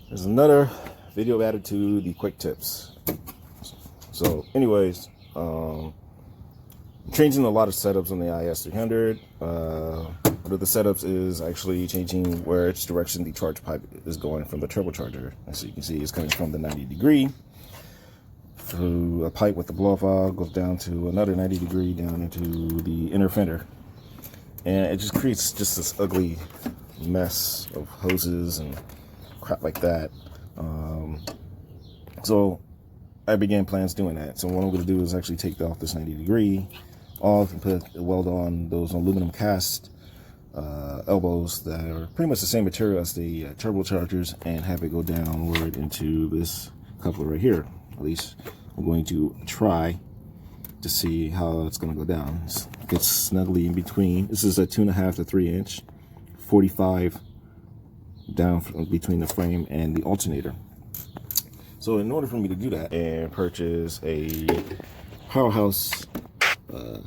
There's another video added to the quick tips. So anyways, changing a lot of setups on the IS300. One of the setups is actually changing which direction the charge pipe is going from the turbocharger. As you can see, it's coming from the 90-degree through a pipe with the blow-off valve, goes down to another 90-degree down into the inner fender, and it just creates just this ugly mess of hoses and crap like that. So I began plans doing that. So what I'm going to do is actually take off this 90-degree off and weld on those aluminum cast elbows that are pretty much the same material as the turbochargers, and have it go downward into this coupler right here. At least I'm going to try to see how it's going to go down. It gets snugly in between. This is a 2.5 to 3 inch, 45 down between the frame and the alternator. So in order for me to do that and purchase a powerhouse, you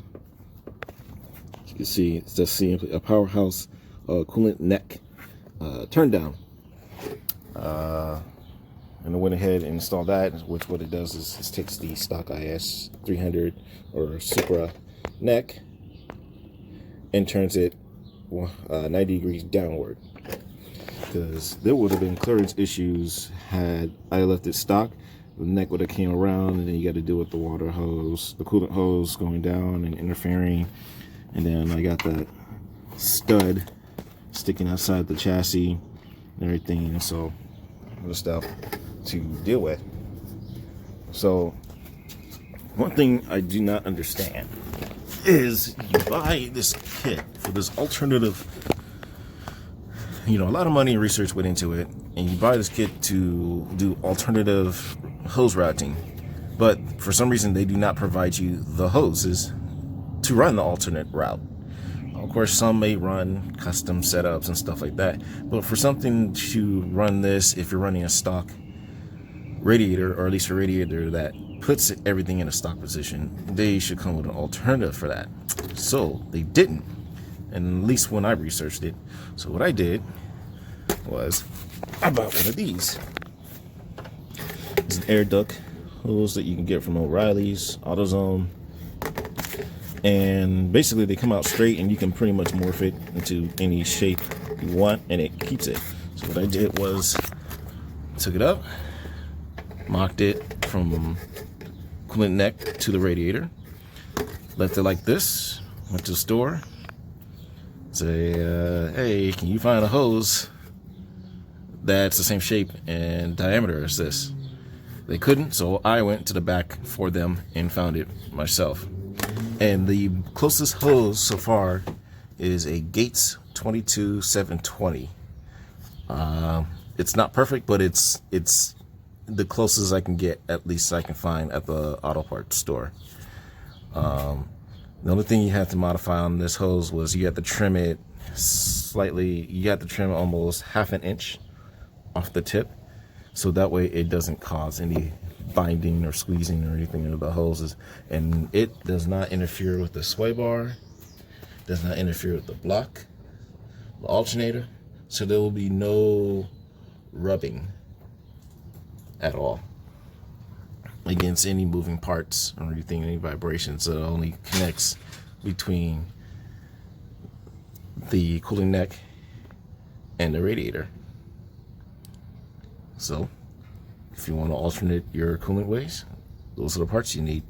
can see it's just a powerhouse coolant neck turn down. And I went ahead and installed that, which what it does is it takes the stock IS300 or Supra neck and turns it 90 degrees downward. Because there would have been clearance issues had I left it stock. The neck would have came around, and then you got to deal with the water hose, the coolant hose going down and interfering. And then I got that stud sticking outside the chassis and everything, and so other stuff to deal with. So one thing I do not understand is you buy this kit for this alternative, you know, a lot of money and research went into it, and you buy this kit to do alternative hose routing, but for some reason they do not provide you the hoses to run the alternate route. Of course, some may run custom setups and stuff like that, but for something to run this, if you're running a stock radiator, or at least a radiator that puts everything in a stock position, they should come with an alternative for that. So they didn't, and at least when I researched it. So what I did was I bought one of these. It's an air duct hose that you can get from O'Reilly's, AutoZone, and basically they come out straight, and you can pretty much morph it into any shape you want, and it keeps it. So what I did was took it up, mocked it from coolant neck to the radiator, left it like this, went to the store, say, hey, can you find a hose that's the same shape and diameter as this? They couldn't, so I went to the back for them and found it myself. And the closest hose so far is a Gates 22720. It's not perfect, but it's the closest I can get, at least I can find at the auto parts store. The only thing you have to modify on this hose was you have to trim it slightly. You have to trim almost half an inch off the tip, so that way it doesn't cause any binding or squeezing or anything of the hoses. And it does not interfere with the sway bar, does not interfere with the block, the alternator, so there will be no rubbing at all against any moving parts or anything, any vibrations. So it only connects between the cooling neck and the radiator. So if you want to alternate your coolant ways, those are the parts you need.